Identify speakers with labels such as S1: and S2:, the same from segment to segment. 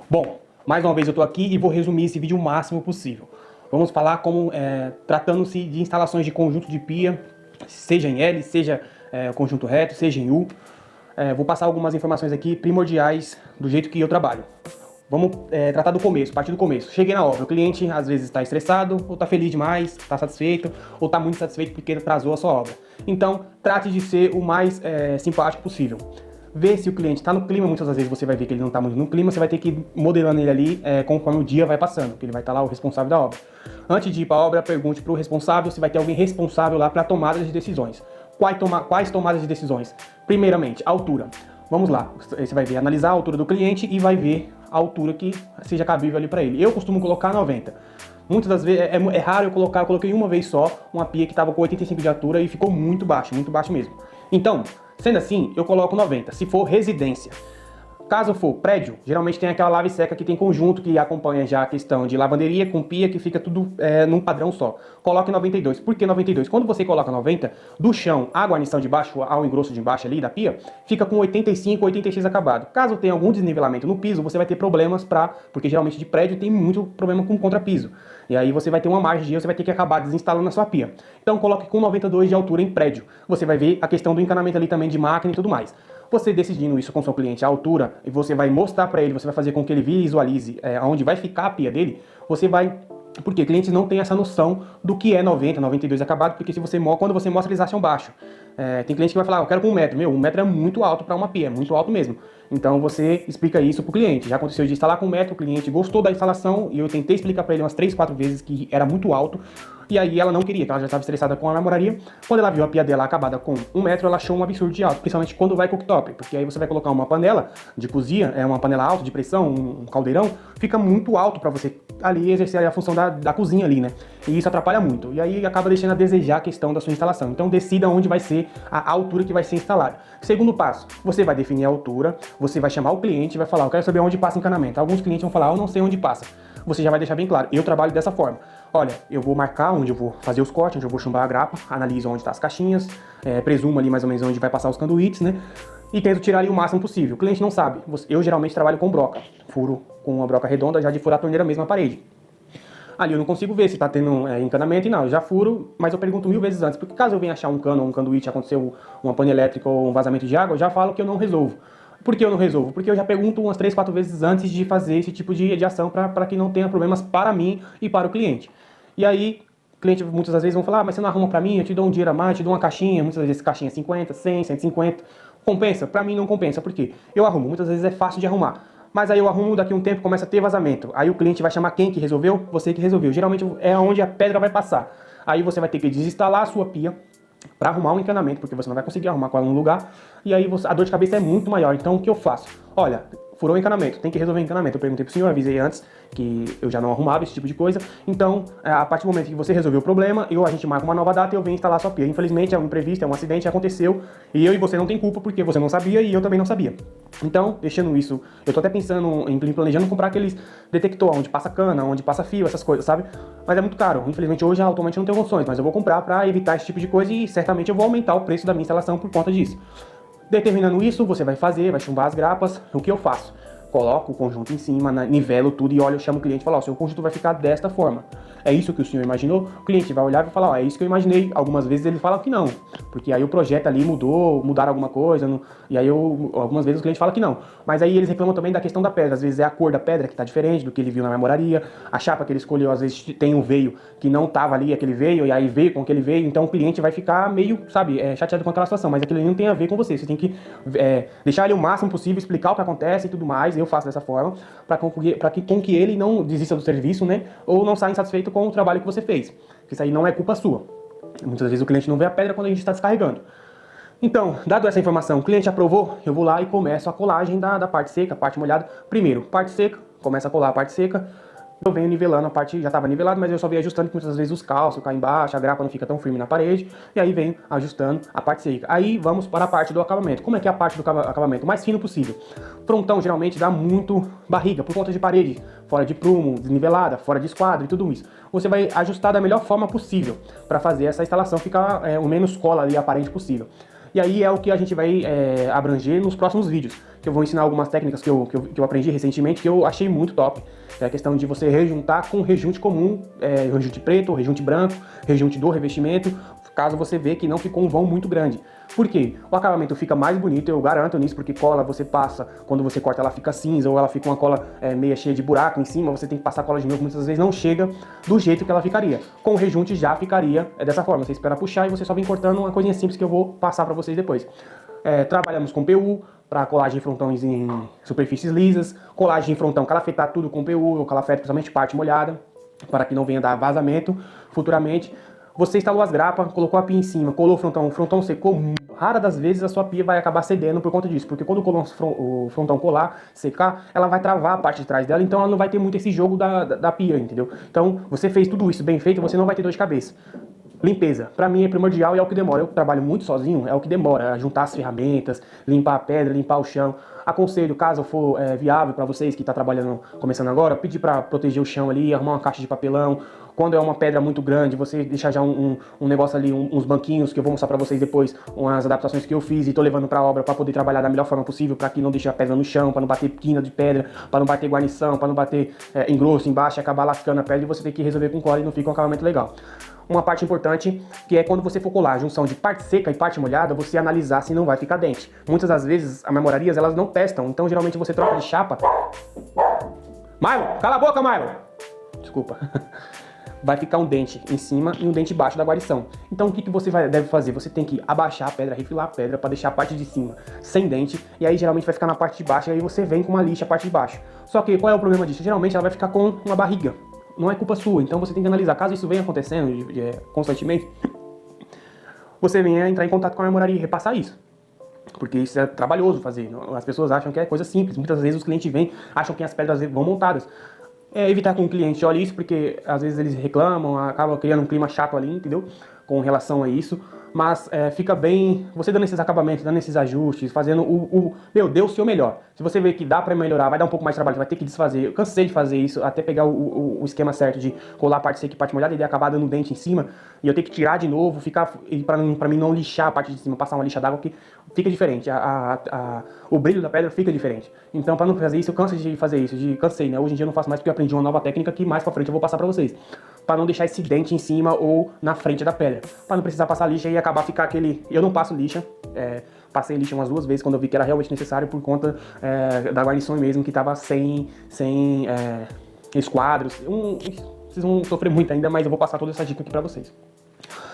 S1: Bom, mais uma vez eu estou aqui e vou resumir esse vídeo o máximo possível. Vamos falar como, tratando-se de instalações de conjunto de pia, seja em L, seja conjunto reto, seja em U. Vou passar algumas informações aqui primordiais do jeito que eu trabalho. Vamos tratar do começo, partir do começo. Cheguei na obra, o cliente às vezes está estressado, ou está feliz demais, está satisfeito, ou está muito satisfeito porque atrasou a sua obra. Então, trate de ser o mais simpático possível. Ver se o cliente está no clima, muitas das vezes você vai ver que ele não está muito no clima, você vai ter que ir modelando ele ali conforme o dia vai passando, porque ele vai estar lá o responsável da obra. Antes de ir para a obra, pergunte para o responsável se vai ter alguém responsável lá para tomada de decisões. Quais tomadas de decisões? Primeiramente, altura. Vamos lá, você vai ver, analisar a altura do cliente e vai ver a altura que seja cabível ali para ele. Eu costumo colocar 90. Muitas das vezes, é raro eu coloquei uma vez só uma pia que estava com 85 de altura e ficou muito baixo mesmo. Então, sendo assim, eu coloco 90, se for residência. Caso for prédio, geralmente tem aquela lave seca que tem conjunto que acompanha já a questão de lavanderia com pia, que fica tudo num padrão só. Coloque 92. Por que 92? Quando você coloca 90, do chão à guarnição de baixo, ao engrosso de baixo ali da pia, fica com 85, 86 acabado. Caso tenha algum desnivelamento no piso, você vai ter problemas porque geralmente de prédio tem muito problema com contrapiso. E aí você vai ter uma margem de erro, você vai ter que acabar desinstalando a sua pia. Então coloque com 92 de altura em prédio. Você vai ver a questão do encanamento ali também de máquina e tudo mais. Você decidindo isso com seu cliente, a altura, e você vai mostrar para ele, você vai fazer com que ele visualize onde vai ficar a pia dele, você vai... Porque clientes não têm essa noção do que é 90, 92 acabado, porque quando você mostra, eles acham baixo. Tem cliente que vai falar, eu quero com 1 metro. Meu, 1 metro é muito alto para uma pia, é muito alto mesmo. Então você explica isso pro cliente. Já aconteceu de instalar com 1 metro, o cliente gostou da instalação e eu tentei explicar para ele umas 3, 4 vezes que era muito alto. E aí ela não queria, que ela já estava estressada com a namoraria. Quando ela viu a pia dela acabada com 1 metro, ela achou um absurdo de alto, principalmente quando vai cooktop, porque aí você vai colocar uma panela de cozinha, uma panela alta de pressão, um caldeirão, fica muito alto para você ali exercer a função da cozinha ali, né? E isso atrapalha muito. E aí acaba deixando a desejar a questão da sua instalação. Então decida onde vai ser a altura que vai ser instalada. Segundo passo, você vai definir a altura, você vai chamar o cliente e vai falar, eu quero saber onde passa o encanamento. Alguns clientes vão falar, eu não sei onde passa. Você já vai deixar bem claro, eu trabalho dessa forma. Olha, eu vou marcar onde eu vou fazer os cortes, onde eu vou chumbar a grapa, analiso onde estão as caixinhas, presumo ali mais ou menos onde vai passar os canduítes, né? E tento tirar ali o máximo possível. O cliente não sabe. Eu geralmente trabalho com broca. Furo com uma broca redonda já de furar a torneira mesmo na parede. Ali eu não consigo ver se está tendo encanamento e não, eu já furo, mas eu pergunto 1000 vezes antes, porque caso eu venha achar um cano ou um canduíte, aconteceu uma pane elétrica ou um vazamento de água, eu já falo que eu não resolvo. Por que eu não resolvo? Porque eu já pergunto umas 3, 4 vezes antes de fazer esse tipo de ação para que não tenha problemas para mim e para o cliente. E aí, o cliente muitas das vezes vão falar, mas você não arruma para mim, eu te dou um dinheiro a mais, eu te dou uma caixinha, muitas vezes caixinha 50, 100, 150. Compensa? Para mim não compensa, por quê? Eu arrumo, muitas vezes é fácil de arrumar. Mas aí eu arrumo, daqui a um tempo começa a ter vazamento. Aí o cliente vai chamar quem que resolveu? Você que resolveu. Geralmente é onde a pedra vai passar. Aí você vai ter que desinstalar a sua pia para arrumar um encanamento, porque você não vai conseguir arrumar com ela no lugar. E aí a dor de cabeça é muito maior. Então o que eu faço? Olha, furou o encanamento, tem que resolver o encanamento. Eu perguntei pro senhor, avisei antes que eu já não arrumava esse tipo de coisa. Então, a partir do momento que você resolveu o problema, a gente marca uma nova data e eu venho instalar a sua pia. Infelizmente é um imprevisto, é um acidente, aconteceu. E eu e você não tem culpa porque você não sabia e eu também não sabia. Então, deixando isso, eu tô até pensando planejando comprar aqueles detector onde passa cana, onde passa fio, essas coisas, sabe? Mas é muito caro. Infelizmente hoje atualmente eu não tenho condições, mas eu vou comprar para evitar esse tipo de coisa e certamente eu vou aumentar o preço da minha instalação por conta disso. Determinando isso, você vai chumbar as grapas. O que eu faço? Coloco o conjunto em cima, nivelo tudo e olha, eu chamo o cliente e falo, ó, o seu conjunto vai ficar desta forma. É isso que o senhor imaginou? O cliente vai olhar e vai falar, ó, é isso que eu imaginei. Algumas vezes ele fala que não, porque aí o projeto ali mudaram alguma coisa, e aí algumas vezes o cliente fala que não. Mas aí eles reclamam também da questão da pedra, às vezes é a cor da pedra que tá diferente do que ele viu na memoraria, a chapa que ele escolheu, às vezes tem um veio que não tava ali, aquele veio, e aí veio com aquele veio, então o cliente vai ficar meio, sabe, chateado com aquela situação, mas aquilo ali não tem a ver com você tem que deixar ele o máximo possível, explicar o que acontece e tudo mais. Eu faço dessa forma, para que ele não desista do serviço, né? Ou não saia insatisfeito com o trabalho que você fez. Porque isso aí não é culpa sua. Muitas vezes o cliente não vê a pedra quando a gente está descarregando. Então, dado essa informação, o cliente aprovou, eu vou lá e começo a colagem da parte seca, parte molhada. Primeiro, parte seca, começa a colar a parte seca. Eu venho nivelando a parte, já estava nivelado, mas eu só venho ajustando, que muitas vezes os calços caem embaixo, a grapa não fica tão firme na parede, e aí venho ajustando a parte seca. Aí vamos para a parte do acabamento. Como é que é a parte do acabamento? O mais fino possível. Frontão geralmente dá muito barriga, por conta de parede, fora de prumo, desnivelada, fora de esquadro e tudo isso. Você vai ajustar da melhor forma possível, para fazer essa instalação ficar o menos cola ali aparente possível. E aí é o que a gente vai abranger nos próximos vídeos, que eu vou ensinar algumas técnicas que eu aprendi recentemente, que eu achei muito top. É a questão de você rejuntar com rejunte comum, rejunte preto, rejunte branco, rejunte do revestimento, caso você vê que não ficou um vão muito grande. Por quê? O acabamento fica mais bonito, eu garanto nisso, porque cola você passa, quando você corta ela fica cinza, ou ela fica uma cola meia cheia de buraco em cima, você tem que passar cola de novo, muitas vezes não chega do jeito que ela ficaria. Com o rejunte já ficaria dessa forma, você espera puxar e você só vem cortando uma coisinha simples que eu vou passar para vocês depois. Trabalhamos com PU, para colagem de frontões em superfícies lisas, colagem em frontão, calafetar tudo com PU, ou calafete principalmente parte molhada, para que não venha dar vazamento futuramente. Você instalou as grapas, colocou a pia em cima, colou o frontão secou, rara das vezes a sua pia vai acabar cedendo por conta disso, porque quando o frontão colar, secar, ela vai travar a parte de trás dela, então ela não vai ter muito esse jogo da pia, entendeu? Então, você fez tudo isso bem feito, você não vai ter dor de cabeça. Limpeza, pra mim é primordial e é o que demora. Eu trabalho muito sozinho, é o que demora, juntar as ferramentas, limpar a pedra, limpar o chão. Aconselho, caso for viável para vocês que estão trabalhando, começando agora, pedir para proteger o chão ali, arrumar uma caixa de papelão. Quando é uma pedra muito grande, você deixar já um negócio ali, uns banquinhos, que eu vou mostrar para vocês depois, umas adaptações que eu fiz e tô levando para obra para poder trabalhar da melhor forma possível, para que não deixe a pedra no chão, para não bater quina de pedra, para não bater guarnição, para não bater engrosso embaixo e acabar lascando a pedra e você tem que resolver com cola e não fica um acabamento legal. Uma parte importante, que é quando você for colar a junção de parte seca e parte molhada, você analisar se não vai ficar dente. Muitas das vezes, as marmorarias, elas não testam, então geralmente você troca de chapa. Milo, cala a boca, Milo! Desculpa. Vai ficar um dente em cima e um dente embaixo da guarnição. Então o que você deve fazer? Você tem que abaixar a pedra, refilar a pedra para deixar a parte de cima sem dente, e aí geralmente vai ficar na parte de baixo, e aí você vem com uma lixa a parte de baixo. Só que qual é o problema disso? Geralmente ela vai ficar com uma barriga. Não é culpa sua, então você tem que analisar. Caso isso venha acontecendo constantemente, você venha entrar em contato com a marmoraria e repassar isso. Porque isso é trabalhoso fazer. As pessoas acham que é coisa simples. Muitas vezes os clientes vêm, acham que as pedras vão montadas. Evitar que um cliente olhe isso, porque às vezes eles reclamam, acabam criando um clima chato ali, entendeu? Com relação a isso. Mas fica bem, você dando esses acabamentos, dando esses ajustes, fazendo dê o seu melhor. Se você vê que dá pra melhorar, vai dar um pouco mais de trabalho, você vai ter que desfazer. Eu cansei de fazer isso, até pegar o esquema certo de colar a parte seca e parte molhada e acabar dando dente em cima, e eu ter que tirar de novo, pra mim não lixar a parte de cima, passar uma lixa d'água, que fica diferente, o brilho da pedra fica diferente. Então, pra não fazer isso, eu canso de fazer isso, cansei, né? Hoje em dia eu não faço mais porque eu aprendi uma nova técnica que mais pra frente eu vou passar pra vocês. Pra não deixar esse dente em cima ou na frente da pedra. Pra não precisar passar lixa e acabar ficar aquele... Eu não passo lixa, passei lixa umas 2 vezes quando eu vi que era realmente necessário por conta da guarnição mesmo, que tava sem esquadros. Vocês vão sofrer muito ainda, mas eu vou passar toda essa dica aqui pra vocês.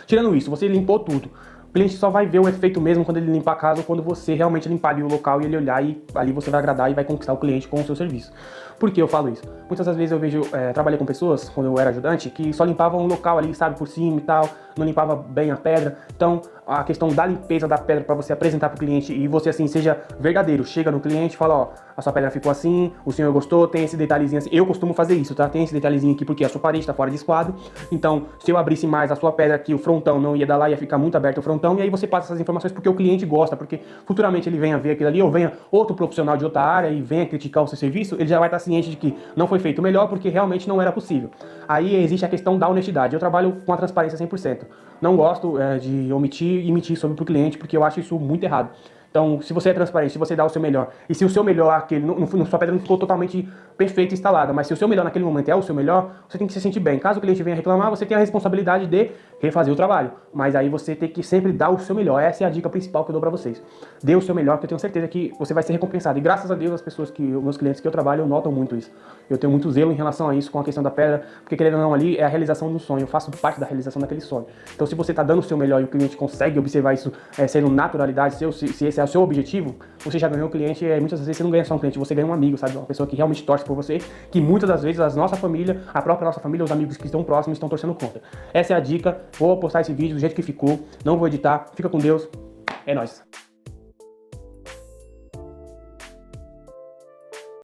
S1: Tirando isso, você limpou tudo. O cliente só vai ver o efeito mesmo quando ele limpar a casa ou quando você realmente limpar ali o local e ele olhar e ali você vai agradar e vai conquistar o cliente com o seu serviço. Por que eu falo isso? Muitas das vezes eu vejo, trabalhei com pessoas, quando eu era ajudante, que só limpavam o local ali, sabe, por cima e tal, não limpava bem a pedra. Então, a questão da limpeza da pedra para você apresentar para o cliente e você assim seja verdadeiro, chega no cliente e fala, ó, a sua pedra ficou assim, o senhor gostou, tem esse detalhezinho assim. Eu costumo fazer isso, tá? Tem esse detalhezinho aqui porque a sua parede tá fora de esquadro. Então, se eu abrisse mais a sua pedra aqui, o frontão não ia dar lá, ia ficar muito aberto o frontão, e aí você passa essas informações porque o cliente gosta, porque futuramente ele venha ver aquilo ali, ou venha outro profissional de outra área e venha criticar o seu serviço, ele já vai estar ciente de que não foi feito melhor porque realmente não era possível. Aí existe a questão da honestidade. Eu trabalho com a transparência 100%. Não gosto de omitir e mentir sobre o cliente, porque eu acho isso muito errado. Então, se você é transparente, se você dá o seu melhor, e se o seu melhor, sua pedra não ficou totalmente perfeita e instalada, mas se o seu melhor naquele momento é o seu melhor, você tem que se sentir bem. Caso o cliente venha reclamar, você tem a responsabilidade de refazer o trabalho. Mas aí você tem que sempre dar o seu melhor. Essa é a dica principal que eu dou pra vocês. Dê o seu melhor, que eu tenho certeza que você vai ser recompensado. E graças a Deus, os meus clientes que eu trabalho, notam muito isso. Eu tenho muito zelo em relação a isso, com a questão da pedra, porque querendo ou não, ali é a realização de um sonho. Eu faço parte da realização daquele sonho. Então, se você tá dando o seu melhor e o cliente consegue observar isso sendo naturalidade, se esse é o seu objetivo, você já ganhou um cliente. Muitas vezes você não ganha só um cliente, você ganha um amigo, sabe? Uma pessoa que realmente torce por você, que muitas das vezes a nossa família, a própria nossa família, os amigos que estão próximos estão torcendo contra. Essa é a dica. Vou postar esse vídeo do jeito que ficou, não vou editar. Fica com Deus. É nóis.